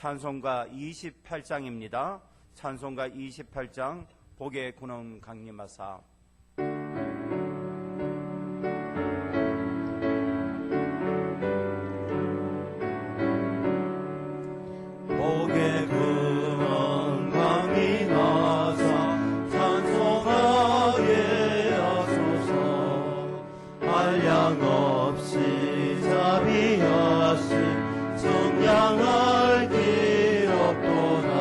찬송가 28장입니다. 찬송가 28장 복의 근원 강림하사. 복의 근원 강림하사 찬송하게 하소서. 한량 없이 자비하신 정량할 길 없도다.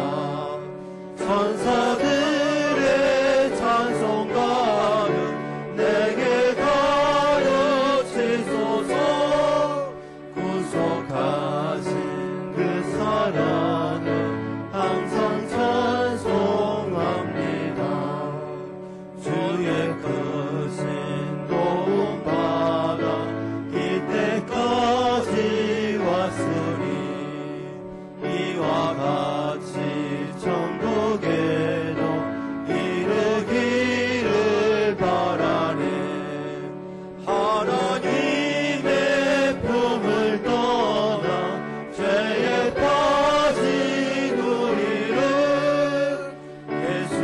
천사들의 찬송가를 내게 가르치소서. 구속하신 그 사랑을 항상 찬송합니다. 주의 크신 도움 받아 이때까지 왔으니 이와 같이 천국에도 이르기를 바라네. 하나님의 품을 떠나 죄에 빠진 우리를 예수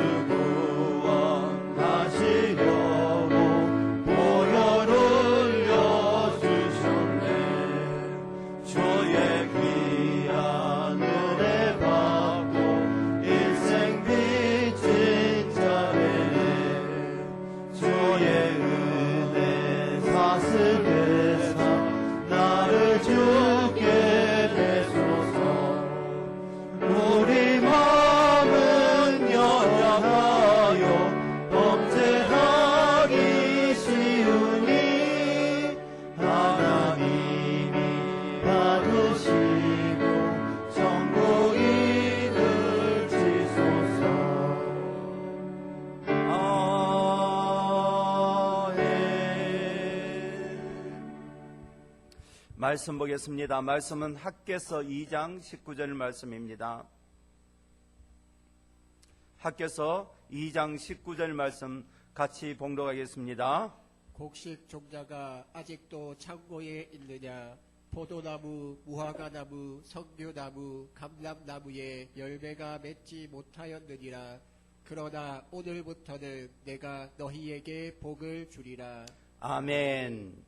구원하시려고 보혈 흘려주셨네. 주의 귀한 은혜 받고 일생 빚진 자네. 주의 은혜 사슬에서 나를 주게 되소서. 우리 마음은 연약하여 범죄하기 쉬우니 하나님이 받으시고 천국 이르치소서. 말씀 보겠습니다. 말씀은 학개서 2장 19절 말씀입니다. 학개서 2장 19절 말씀 같이 봉독하겠습니다. 곡식 종자가 아직도 창고에 있느냐? 포도나무, 무화과나무, 석류나무, 감람나무에 열매가 맺지 못하였느니라. 그러나 오늘부터는 내가 너희에게 복을 주리라. 아멘.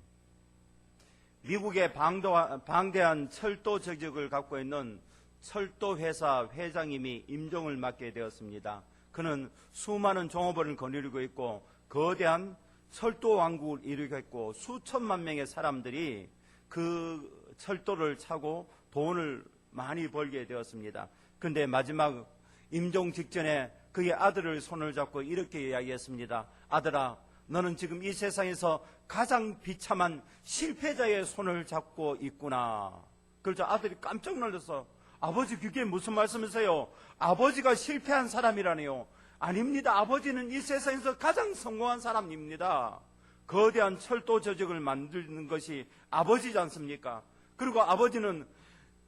미국의 방대한 철도 적역을 갖고 있는 철도회사 회장님이 임종을 맡게 되었습니다. 그는 수많은 종업원을 거느리고 있고 거대한 철도 왕국을 이루고 있고 수천만 명의 사람들이 그 철도를 타고 돈을 많이 벌게 되었습니다. 그런데 마지막 임종 직전에 그의 아들을 손을 잡고 이렇게 이야기했습니다. 아들아, 너는 지금 이 세상에서 가장 비참한 실패자의 손을 잡고 있구나. 그래서 아들이 깜짝 놀라서, 아버지 그게 무슨 말씀이세요? 아버지가 실패한 사람이라네요. 아닙니다. 아버지는 이 세상에서 가장 성공한 사람입니다. 거대한 철도 조직을 만드는 것이 아버지지 않습니까? 그리고 아버지는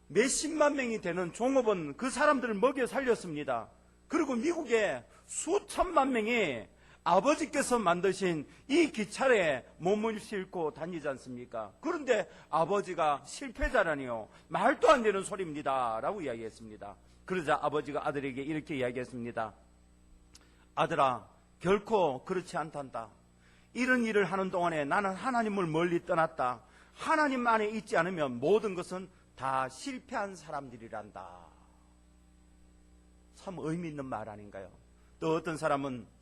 몇십만 명이 되는 종업원 그 사람들을 먹여 살렸습니다. 그리고 미국에 수천만 명이 아버지께서 만드신 이 기차에 몸을 싣고 다니지 않습니까? 그런데 아버지가 실패자라니요. 말도 안 되는 소리입니다. 라고 이야기했습니다. 그러자 아버지가 아들에게 이렇게 이야기했습니다. 아들아, 결코 그렇지 않단다. 이런 일을 하는 동안에 나는 하나님을 멀리 떠났다. 하나님 안에 있지 않으면 모든 것은 다 실패한 사람들이란다. 참 의미 있는 말 아닌가요? 또 어떤 사람은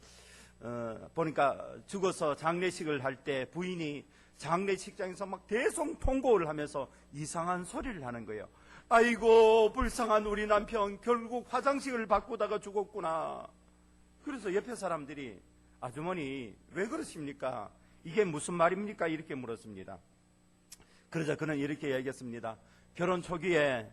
보니까 죽어서 장례식을 할 때 부인이 장례식장에서 막 대성통곡을 하면서 이상한 소리를 하는 거예요. 아이고 불쌍한 우리 남편 결국 화장실을 바꾸다가 죽었구나. 그래서 옆에 사람들이 아주머니 왜 그러십니까? 이게 무슨 말입니까? 이렇게 물었습니다. 그러자 그는 이렇게 얘기했습니다. 결혼 초기에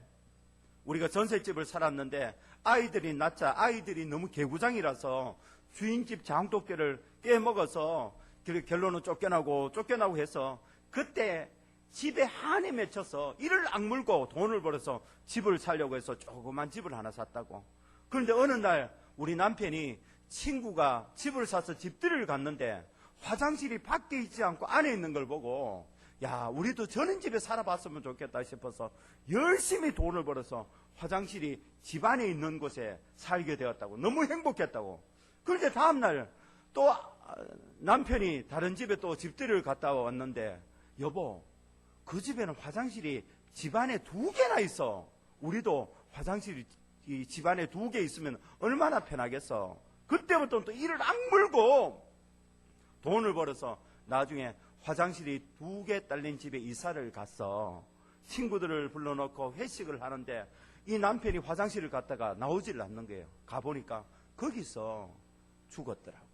우리가 전셋집을 살았는데 아이들이 낳자 아이들이 너무 개구장이라서 주인집 장독대를 깨먹어서 결론은 쫓겨나고 해서 그때 집에 한이 맺혀서 이를 악물고 돈을 벌어서 집을 살려고 해서 조그만 집을 하나 샀다고. 그런데 어느 날 우리 남편이 친구가 집을 사서 집들이를 갔는데 화장실이 밖에 있지 않고 안에 있는 걸 보고 야, 우리도 저런 집에 살아봤으면 좋겠다 싶어서 열심히 돈을 벌어서 화장실이 집안에 있는 곳에 살게 되었다고. 너무 행복했다고. 그런데 다음날 또 남편이 다른 집에 또 집들이를 갔다 왔는데, 여보, 그 집에는 화장실이 집안에 2개나 있어. 우리도 화장실이 이 집안에 2개 있으면 얼마나 편하겠어. 그때부터 또 이를 악물고 돈을 벌어서 나중에 화장실이 2개 딸린 집에 이사를 갔어. 친구들을 불러놓고 회식을 하는데 이 남편이 화장실을 갔다가 나오질 않는 거예요. 가보니까 거기서 죽었더라고.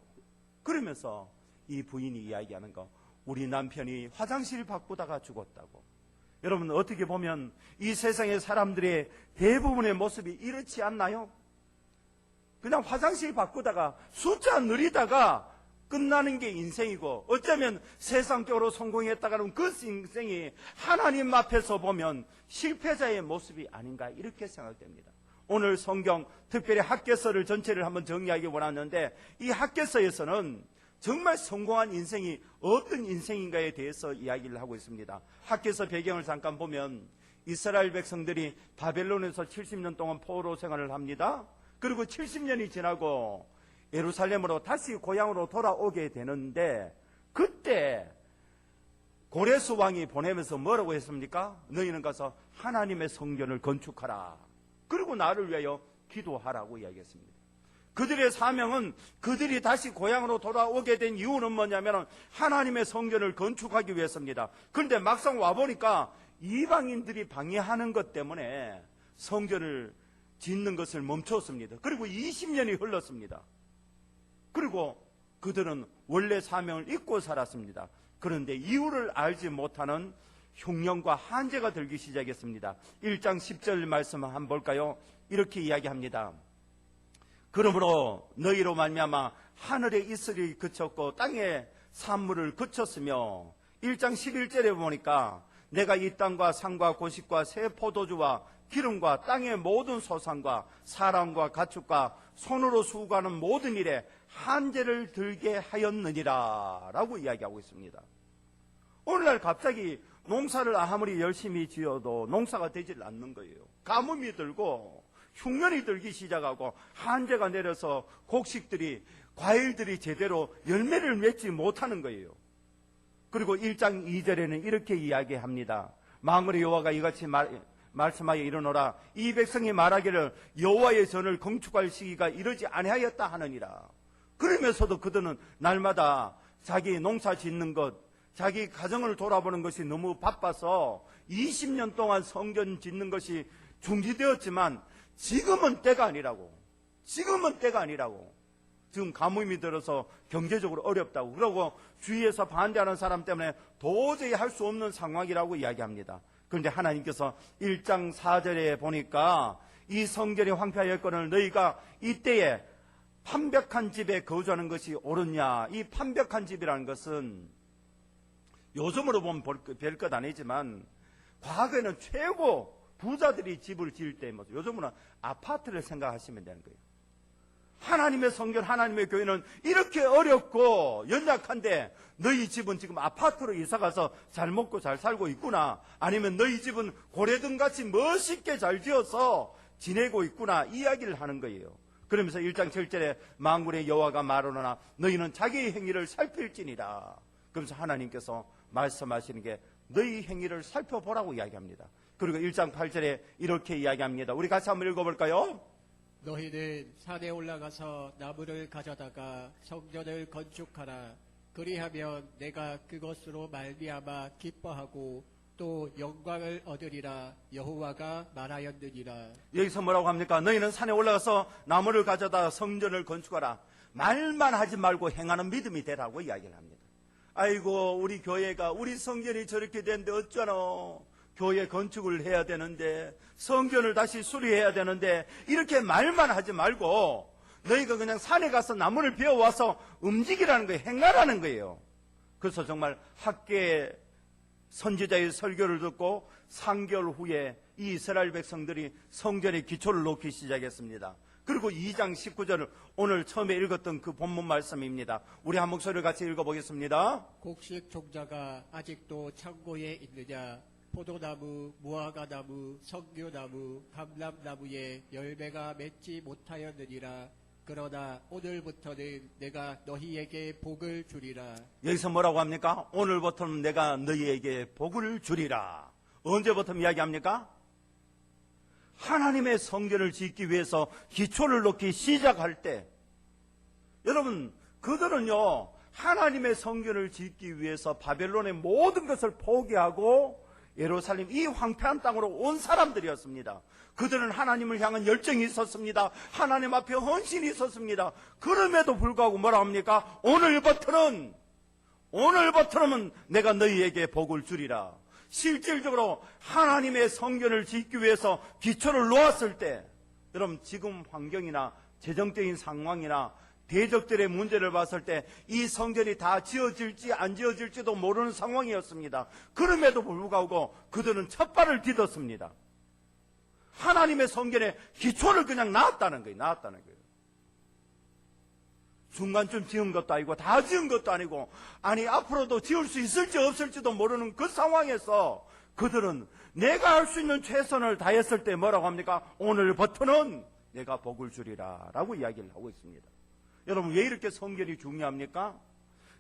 그러면서 이 부인이 이야기하는 거, 우리 남편이 화장실 바꾸다가 죽었다고. 여러분, 어떻게 보면 이 세상의 사람들의 대부분의 모습이 이렇지 않나요? 그냥 화장실 바꾸다가 숫자 느리다가 끝나는 게 인생이고, 어쩌면 세상적으로 성공했다가는 그 인생이 하나님 앞에서 보면 실패자의 모습이 아닌가, 이렇게 생각됩니다. 오늘 성경, 특별히 학개서를 전체를 한번 정리하기 원하는데, 이 학개서에서는 정말 성공한 인생이 어떤 인생인가에 대해서 이야기를 하고 있습니다. 학개서 배경을 잠깐 보면 이스라엘 백성들이 바벨론에서 70년 동안 포로 생활을 합니다. 그리고 70년이 지나고 예루살렘으로 다시 고향으로 돌아오게 되는데, 그때 고레스 왕이 보내면서 뭐라고 했습니까? 너희는 가서 하나님의 성전을 건축하라. 그리고 나를 위하여 기도하라고 이야기했습니다. 그들의 사명은, 그들이 다시 고향으로 돌아오게 된 이유는 뭐냐면 하나님의 성전을 건축하기 위해서입니다. 그런데 막상 와보니까 이방인들이 방해하는 것 때문에 성전을 짓는 것을 멈췄습니다. 그리고 20년이 흘렀습니다. 그리고 그들은 원래 사명을 잊고 살았습니다. 그런데 이유를 알지 못하는 흉년과 한재가 들기 시작했습니다. 1장 10절 말씀 한번 볼까요? 이렇게 이야기합니다. 그러므로 너희로 말미암아 하늘의 이슬이 그쳤고 땅의 산물을 그쳤으며, 1장 11절에 보니까 내가 이 땅과 산과 고식과 새 포도주와 기름과 땅의 모든 소산과 사람과 가축과 손으로 수고하는 모든 일에 한재를 들게 하였느니라 라고 이야기하고 있습니다. 오늘날 갑자기 농사를 아무리 열심히 지어도 농사가 되질 않는 거예요. 가뭄이 들고 흉년이 들기 시작하고 한재가 내려서 곡식들이, 과일들이 제대로 열매를 맺지 못하는 거예요. 그리고 1장 2절에는 이렇게 이야기합니다. 만군의 여호와가 이같이 말씀하여 이르노라. 이 백성이 말하기를 여호와의 전을 건축할 시기가 이르지 아니하였다 하느니라. 그러면서도 그들은 날마다 자기 농사 짓는 것, 자기 가정을 돌아보는 것이 너무 바빠서 20년 동안 성전 짓는 것이 중지되었지만 지금은 때가 아니라고. 지금은 때가 아니라고. 지금 가뭄이 들어서 경제적으로 어렵다고. 그러고 주위에서 반대하는 사람 때문에 도저히 할 수 없는 상황이라고 이야기합니다. 그런데 하나님께서 1장 4절에 보니까 이 성전이 황폐하였거늘 너희가 이때에 판벽한 집에 거주하는 것이 옳으냐. 이 판벽한 집이라는 것은 요즘으로 보면 별 것 아니지만 과거에는 최고 부자들이 집을 지을 때, 요즘은 아파트를 생각하시면 되는 거예요. 하나님의 성전, 하나님의 교회는 이렇게 어렵고 연약한데 너희 집은 지금 아파트로 이사가서 잘 먹고 잘 살고 있구나. 아니면 너희 집은 고래등같이 멋있게 잘 지어서 지내고 있구나. 이야기를 하는 거예요. 그러면서 1장 7절에 만군의 여호와가 말하노라 너희는 자기의 행위를 살필지니라. 그러면서 하나님께서 말씀하시는 게 너희 행위를 살펴보라고 이야기합니다. 그리고 1장 8절에 이렇게 이야기합니다. 우리 같이 한번 읽어볼까요? 너희는 산에 올라가서 나무를 가져다가 성전을 건축하라. 그리하면 내가 그것으로 말미암아 기뻐하고 또 영광을 얻으리라. 여호와가 말하였느니라. 여기서 뭐라고 합니까? 너희는 산에 올라가서 나무를 가져다 성전을 건축하라. 말만 하지 말고 행하는 믿음이 되라고 이야기를 합니다. 아이고, 우리 교회가, 우리 성전이 저렇게 됐는데 어쩌나. 교회 건축을 해야 되는데, 성전을 다시 수리해야 되는데, 이렇게 말만 하지 말고 너희가 그냥 산에 가서 나무를 베어와서 움직이라는 거예요. 행하라는 거예요. 그래서 정말 학계 선지자의 설교를 듣고 3개월 후에 이 이스라엘 백성들이 성전의 기초를 놓기 시작했습니다. 그리고 2장 19절을 오늘 처음에 읽었던 그 본문 말씀입니다. 우리 한 목소리를 같이 읽어보겠습니다. 곡식 종자가 아직도 창고에 있느냐? 포도나무, 무화과나무, 석류나무, 감람나무에 열매가 맺지 못하였느니라. 그러나 오늘부터는 내가 너희에게 복을 주리라. 여기서 뭐라고 합니까? 오늘부터는 내가 너희에게 복을 주리라. 언제부터 이야기합니까? 하나님의 성전을 짓기 위해서 기초를 놓기 시작할 때, 여러분, 그들은요, 하나님의 성전을 짓기 위해서 바벨론의 모든 것을 포기하고 예루살렘 이 황폐한 땅으로 온 사람들이었습니다. 그들은 하나님을 향한 열정이 있었습니다. 하나님 앞에 헌신이 있었습니다. 그럼에도 불구하고 뭐라 합니까? 오늘부터는 내가 너희에게 복을 주리라. 실질적으로 하나님의 성전을 짓기 위해서 기초를 놓았을 때, 여러분, 지금 환경이나 재정적인 상황이나 대적들의 문제를 봤을 때 이 성전이 다 지어질지 안 지어질지도 모르는 상황이었습니다. 그럼에도 불구하고 그들은 첫 발을 디뎠습니다. 하나님의 성전에 기초를 그냥 놨다는 거예요. 중간쯤 지은 것도 아니고 다 지은 것도 아니고, 아니 앞으로도 지을 수 있을지 없을지도 모르는 그 상황에서 그들은 내가 할 수 있는 최선을 다했을 때 뭐라고 합니까? 오늘부터는 내가 복을 주리라 라고 이야기를 하고 있습니다. 여러분, 왜 이렇게 성전이 중요합니까?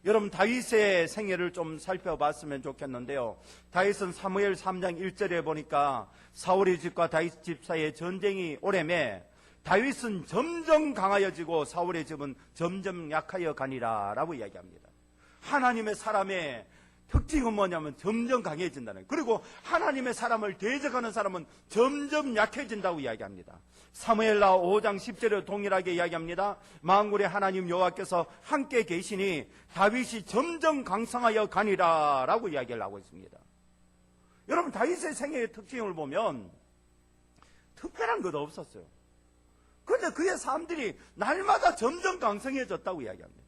여러분, 다윗의 생애를 좀 살펴봤으면 좋겠는데요. 다윗은 사무엘 3장 1절에 보니까 사울의 집과 다윗 집 사이에 전쟁이 오래매 다윗은 점점 강하여지고 사울의 집은 점점 약하여 가니라 라고 이야기합니다. 하나님의 사람의 특징은 뭐냐면 점점 강해진다는 거예요. 그리고 하나님의 사람을 대적하는 사람은 점점 약해진다고 이야기합니다. 사무엘라 5장 10절에 동일하게 이야기합니다. 만군의 하나님 여호와께서 함께 계시니 다윗이 점점 강성하여 가니라 라고 이야기를 하고 있습니다. 여러분, 다윗의 생애의 특징을 보면 특별한 것 없었어요. 그런데 그의 삶들이 날마다 점점 강성해졌다고 이야기합니다.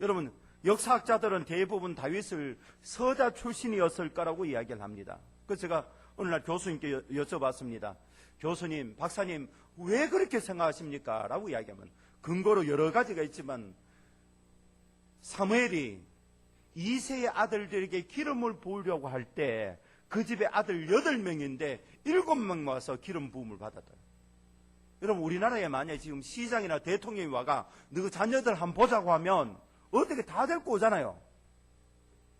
여러분, 역사학자들은 대부분 다윗을 서자 출신이었을 거라고 이야기를 합니다. 그래서 제가 오늘날 교수님께 여쭤봤습니다. 교수님, 박사님, 왜 그렇게 생각하십니까? 라고 이야기하면 근거로 여러 가지가 있지만 사무엘이 이세의 아들들에게 기름을 부으려고 할 때 그 집에 아들 8명인데 7명 와서 기름 부음을 받았다. 여러분, 우리나라에 만약에 지금 시장이나 대통령이 와가 너 자녀들 한번 보자고 하면 어떻게 다 데리고 오잖아요.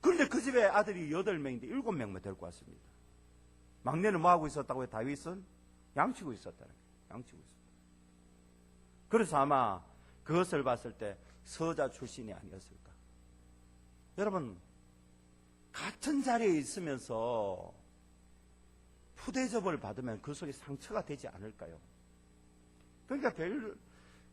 그런데 그 집에 아들이 8명인데 7명만 데리고 왔습니다. 막내는 뭐 하고 있었다고요? 다윗은 양치고 있었다는 거예요. 양치고 있었다. 그래서 아마 그것을 봤을 때 서자 출신이 아니었을까. 여러분, 같은 자리에 있으면서 푸대접을 받으면 그 속에 상처가 되지 않을까요? 그러니까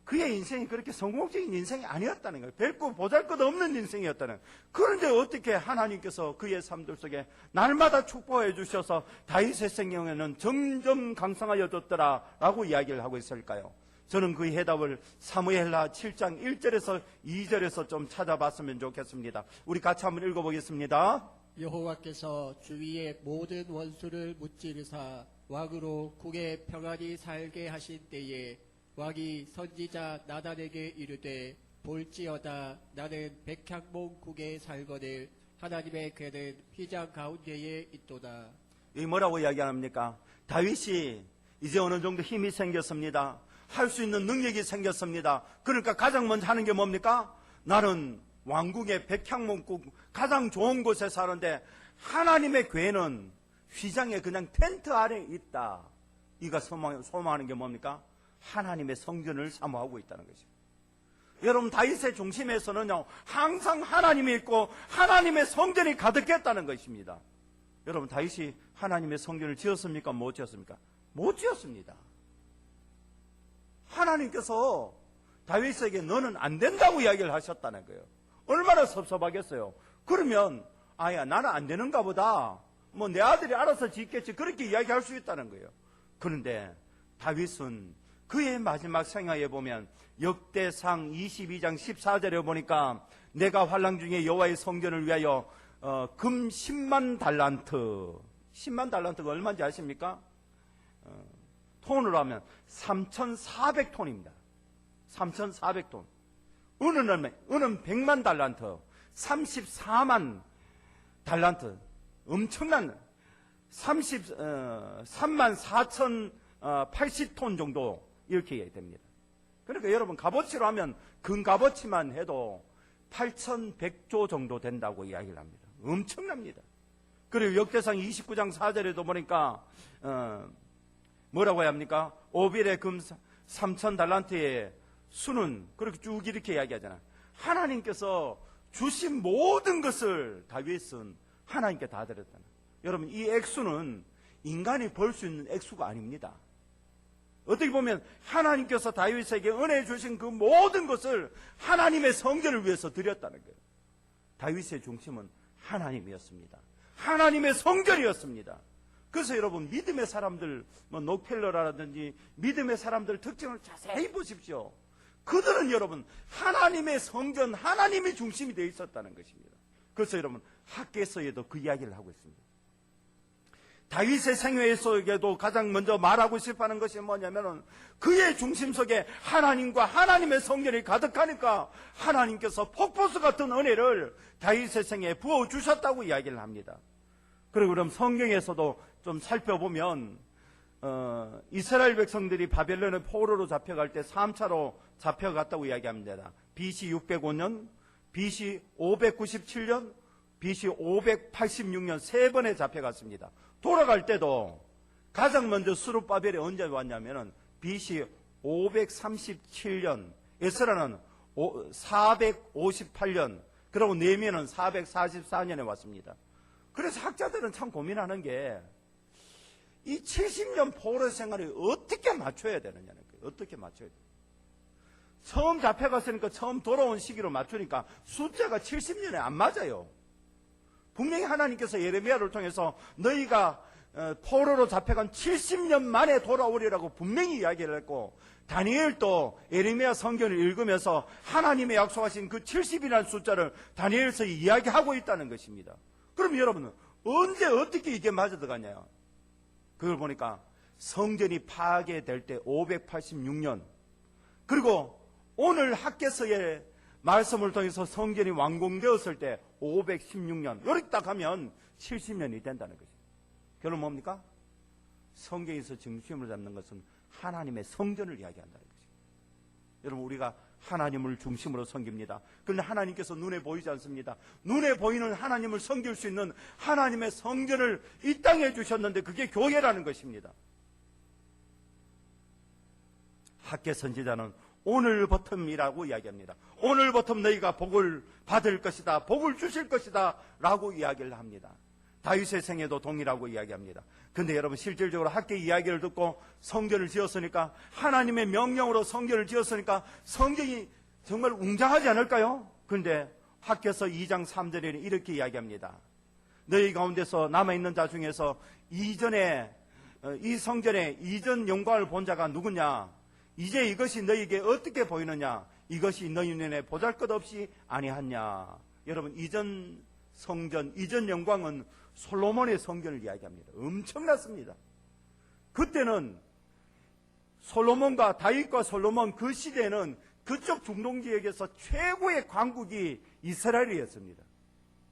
그의 인생이 그렇게 성공적인 인생이 아니었다는 거예요. 뵙고 보잘것없는 인생이었다는 거예요. 그런데 어떻게 하나님께서 그의 삶들 속에 날마다 축복해 주셔서 다윗의 생명에는 점점 강성하여졌더라 라고 이야기를 하고 있을까요? 저는 그 해답을 사무엘하 7장 1절에서 2절에서 좀 찾아봤으면 좋겠습니다. 우리 같이 한번 읽어보겠습니다. 여호와께서 주위의 모든 원수를 무찌르사 왕으로 국에 평안히 살게 하신 때에 왕이 선지자 나단에게 이르되 볼지어다 나는 백향목 국에 살거늘 하나님의 궤는 휘장 가운데에 있도다. 이 뭐라고 이야기합니까? 다윗이 이제 어느 정도 힘이 생겼습니다. 할 수 있는 능력이 생겼습니다. 그러니까 가장 먼저 하는 게 뭡니까? 나는 왕국의 백향목국 가장 좋은 곳에 사는데 하나님의 궤는 휘장에 그냥 텐트 아래 있다. 이가 소망하는 게 뭡니까? 하나님의 성전을 사모하고 있다는 것입니다. 여러분, 다윗의 중심에서는요, 항상 하나님이 있고 하나님의 성전이 가득했다는 것입니다. 여러분, 다윗이 하나님의 성전을 지었습니까? 못 지었습니까? 못 지었습니다. 하나님께서 다윗에게 너는 안 된다고 이야기를 하셨다는 거예요. 얼마나 섭섭하겠어요. 그러면 아야, 나는 안 되는가 보다, 뭐 내 아들이 알아서 짓겠지, 그렇게 이야기할 수 있다는 거예요. 그런데 다윗은 그의 마지막 생애에 보면 역대상 22장 14절에 보니까 내가 환랑 중에 여호와의 성전을 위하여 금 10만 달란트, 10만 달란트가 얼마인지 아십니까? 톤으로 하면 3,400톤입니다. 3,400톤. 은은 100만 달란트, 34만 달란트. 엄청난 3만 4,080톤 정도 이렇게 됩니다. 그러니까 여러분 값어치로 하면 근값어치만 해도 8,100조 정도 된다고 이야기를 합니다. 엄청납니다. 그리고 역대상 29장 4절에도 보니까 뭐라고 해야 합니까? 오빌의 금 3,000달란트의 수는 그렇게 쭉 이렇게 이야기하잖아요. 하나님께서 주신 모든 것을 다윗은 하나님께 다 드렸다는. 여러분 이 액수는 인간이 벌 수 있는 액수가 아닙니다. 어떻게 보면 하나님께서 다윗에게 은혜 주신 그 모든 것을 하나님의 성전을 위해서 드렸다는 거예요. 다윗의 중심은 하나님이었습니다. 하나님의 성전이었습니다. 그래서 여러분 믿음의 사람들 록펠러라든지 믿음의 사람들 특징을 자세히 보십시오. 그들은 여러분 하나님의 성전, 하나님의 중심이 되어 있었다는 것입니다. 그래서 여러분 학개서에도 그 이야기를 하고 있습니다. 다윗의 생애 속에도 가장 먼저 말하고 싶어하는 것이 뭐냐면은 그의 중심 속에 하나님과 하나님의 성전이 가득하니까 하나님께서 폭포수 같은 은혜를 다윗의 생애에 부어주셨다고 이야기를 합니다. 그리고 그럼 성경에서도 좀 살펴보면 이스라엘 백성들이 바벨론의 포로로 잡혀갈 때 3차로 잡혀갔다고 이야기합니다. BC 605년, BC 597년, BC 586년 세 번에 잡혀갔습니다. 돌아갈 때도 가장 먼저 스룹바벨이 언제 왔냐면은 BC 537년, 에스라는 458년, 그리고 느헤미야는 444년에 왔습니다. 그래서 학자들은 참 고민하는 게 이 70년 포로 생활을 어떻게 맞춰야 되느냐는 거예요. 어떻게 맞춰야 돼요. 처음 잡혀갔으니까 처음 돌아온 시기로 맞추니까 숫자가 70년에 안 맞아요. 분명히 하나님께서 예레미야를 통해서 너희가 포로로 잡혀간 70년 만에 돌아오리라고 분명히 이야기를 했고, 다니엘도 예레미야 성경을 읽으면서 하나님의 약속하신 그 70이라는 숫자를 다니엘서 이야기하고 있다는 것입니다. 그럼 여러분은 언제 어떻게 이게 맞아 들어가냐? 그걸 보니까 성전이 파괴될 때 586년, 그리고 오늘 학개서의 말씀을 통해서 성전이 완공되었을 때 516년, 이렇게 딱 하면 70년이 된다는 것입니다. 결론 뭡니까? 성경에서 중심을 잡는 것은 하나님의 성전을 이야기한다는 것입니다. 여러분 우리가 하나님을 중심으로 섬깁니다. 그런데 하나님께서 눈에 보이지 않습니다. 눈에 보이는 하나님을 섬길 수 있는 하나님의 성전을 이 땅에 주셨는데 그게 교회라는 것입니다. 학개 선지자는 오늘부터이라고 이야기합니다. 오늘부터 너희가 복을 받을 것이다, 복을 주실 것이다 라고 이야기를 합니다. 다윗의 생애도 동일하고 이야기합니다. 근데 여러분 실질적으로 학개 이야기를 듣고 성전을 지었으니까, 하나님의 명령으로 성전을 지었으니까 성전이 정말 웅장하지 않을까요? 그런데 학개서 2장 3절에는 이렇게 이야기합니다. 너희 가운데서 남아있는 자 중에서 이전에 이 성전의 이전 영광을 본 자가 누구냐? 이제 이것이 너희에게 어떻게 보이느냐? 이것이 너희 눈에 보잘것없이 아니하냐? 여러분 이전 성전, 이전 영광은 솔로몬의 성전을 이야기합니다. 엄청났습니다. 그때는 솔로몬과 다윗과 솔로몬 그 시대에는 그쪽 중동 지역에서 최고의 강국이 이스라엘이었습니다.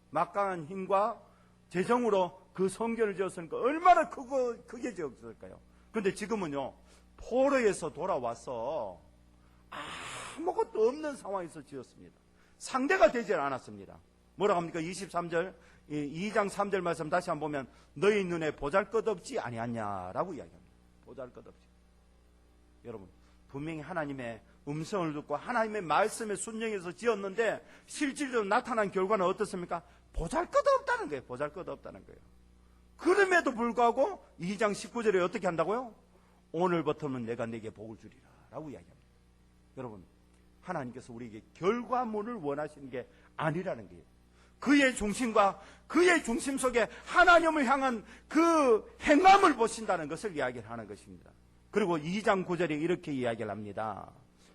막강한 힘과 재정으로 그 성전을 지었으니까 얼마나 크게 지었을까요? 그런데 지금은요, 포로에서 돌아와서 아무것도 없는 상황에서 지었습니다. 상대가 되지 않았습니다. 뭐라고 합니까? 23절, 2장 3절 말씀 다시 한번 보면 너희 눈에 보잘것없지 아니하냐라고 이야기합니다. 보잘것없지. 여러분 분명히 하나님의 음성을 듣고 하나님의 말씀에 순종해서 지었는데 실질적으로 나타난 결과는 어떻습니까? 보잘것없다는 거예요. 보잘것없다는 거예요. 그럼에도 불구하고 2장 19절에 어떻게 한다고요? 오늘부터는 내가 네게 복을 주리라 라고 이야기합니다. 여러분 하나님께서 우리에게 결과물을 원하시는 게 아니라는 거예요. 그의 중심과 그의 중심 속에 하나님을 향한 그 행함을 보신다는 것을 이야기를 하는 것입니다. 그리고 2장 9절에 이렇게 이야기를 합니다.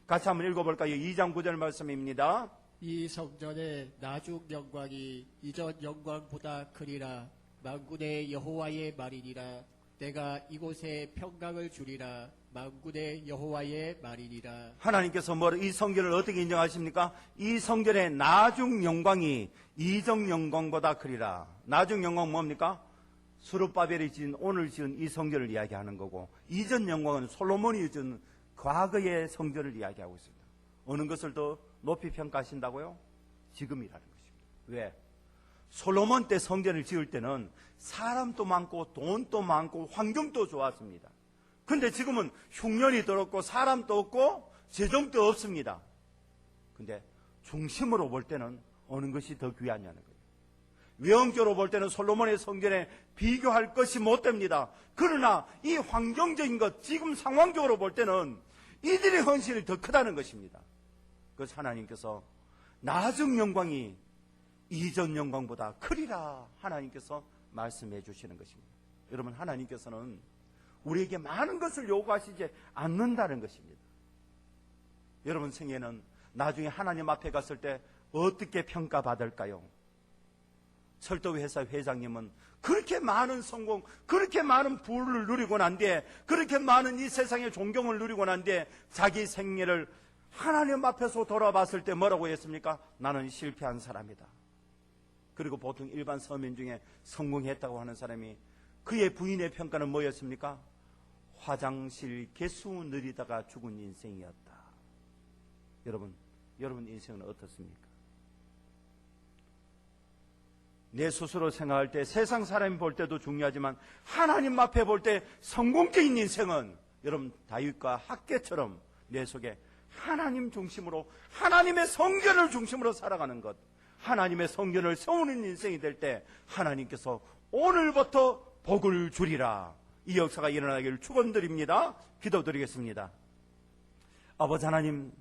같이 한번 읽어볼까요? 2장 9절 말씀입니다. 이 성전의 나중 영광이 이전 영광보다 크리라. 만군의 여호와의 말이니라. 내가 이곳에 평강을 주리라. 만군의 여호와의 말이니라. 하나님께서 이 성전을 어떻게 인정하십니까? 이 성전의 나중 영광이 이전 영광보다 크리라. 나중 영광 뭡니까? 스룹바벨이 지은 오늘 지은 이 성전을 이야기하는 거고, 이전 영광은 솔로몬이 지은 과거의 성전을 이야기하고 있습니다. 어느 것을 더 높이 평가하신다고요? 지금이라는 것입니다. 왜? 솔로몬 때 성전을 지을 때는 사람도 많고 돈도 많고 환경도 좋았습니다. 근데 지금은 흉년이 들었고 사람도 없고 재정도 없습니다. 근데 중심으로 볼 때는 어느 것이 더 귀하냐는 거예요. 외형적으로 볼 때는 솔로몬의 성전에 비교할 것이 못 됩니다. 그러나 이 환경적인 것, 지금 상황적으로 볼 때는 이들의 헌신이 더 크다는 것입니다. 그래서 하나님께서 나중 영광이 이전 영광보다 크리라 하나님께서 말씀해 주시는 것입니다. 여러분, 하나님께서는 우리에게 많은 것을 요구하시지 않는다는 것입니다. 여러분 생애는 나중에 하나님 앞에 갔을 때 어떻게 평가받을까요? 철도회사 회장님은 그렇게 많은 성공, 그렇게 많은 부를 누리고 난 뒤에, 그렇게 많은 이 세상의 존경을 누리고 난 뒤에 자기 생애를 하나님 앞에서 돌아봤을 때 뭐라고 했습니까? 나는 실패한 사람이다. 그리고 보통 일반 서민 중에 성공했다고 하는 사람이 그의 부인의 평가는 뭐였습니까? 화장실 개수 느리다가 죽은 인생이었다. 여러분 인생은 어떻습니까? 내 스스로 생각할 때 세상 사람이 볼 때도 중요하지만 하나님 앞에 볼 때 성공적인 인생은 여러분 다윗과 학개처럼 내 속에 하나님 중심으로 하나님의 성전을 중심으로 살아가는 것, 하나님의 성전을 세우는 인생이 될 때 하나님께서 오늘부터 복을 주리라. 이 역사가 일어나기를 축원드립니다. 기도드리겠습니다. 아버지 하나님,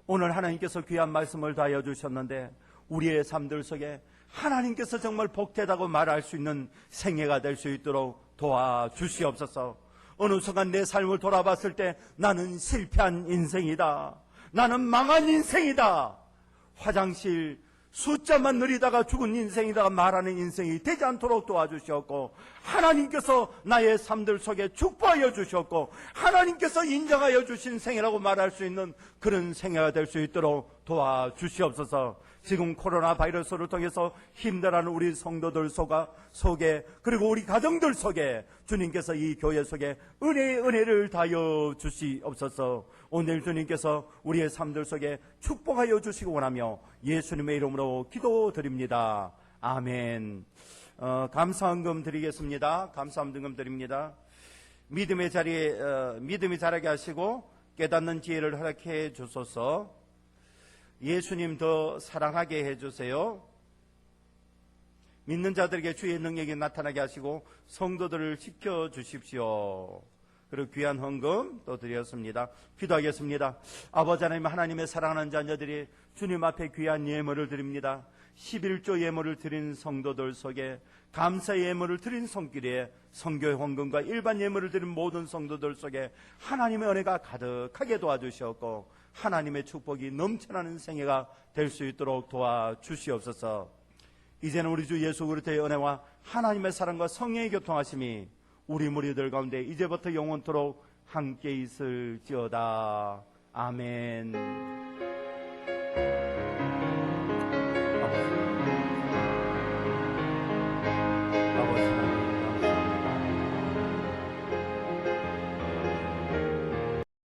오늘 하나님께서 귀한 말씀을 다하여 주셨는데 우리의 삶들 속에 하나님께서 정말 복되다고 말할 수 있는 생애가 될 수 있도록 도와주시옵소서. 어느 순간 내 삶을 돌아봤을 때 나는 실패한 인생이다, 나는 망한 인생이다, 화장실 숫자만 느리다가 죽은 인생이다 말하는 인생이 되지 않도록 도와주시옵고, 하나님께서 나의 삶들 속에 축복하여 주셨고 하나님께서 인정하여 주신 생애라고 말할 수 있는 그런 생애가 될 수 있도록 도와주시옵소서. 지금 코로나 바이러스를 통해서 힘들어하는 우리 성도들 속에 그리고 우리 가정들 속에 주님께서 이 교회 속에 은혜를 다하여 주시옵소서. 오늘 주님께서 우리의 삶들 속에 축복하여 주시기 원하며 예수님의 이름으로 기도드립니다. 아멘. 감사헌금 드리겠습니다. 감사헌금 드립니다. 믿음의 자리에 믿음이 자라게 하시고 깨닫는 지혜를 허락해 주소서. 예수님 더 사랑하게 해주세요. 믿는 자들에게 주의 능력이 나타나게 하시고 성도들을 지켜주십시오. 그리고 귀한 헌금 또 드렸습니다. 기도하겠습니다. 아버지 하나님, 하나님의 사랑하는 자녀들이 주님 앞에 귀한 예물을 드립니다. 11조 예물을 드린 성도들 속에 감사의 예물을 드린 손길에 성교의 헌금과 일반 예물을 드린 모든 성도들 속에 하나님의 은혜가 가득하게 도와주시옵고 하나님의 축복이 넘쳐나는 생애가 될 수 있도록 도와주시옵소서. 이제는 우리 주 예수 그리스도의 은혜와 하나님의 사랑과 성령의 교통하심이 우리 무리들 가운데 이제부터 영원토록 함께 있을지어다. 아멘.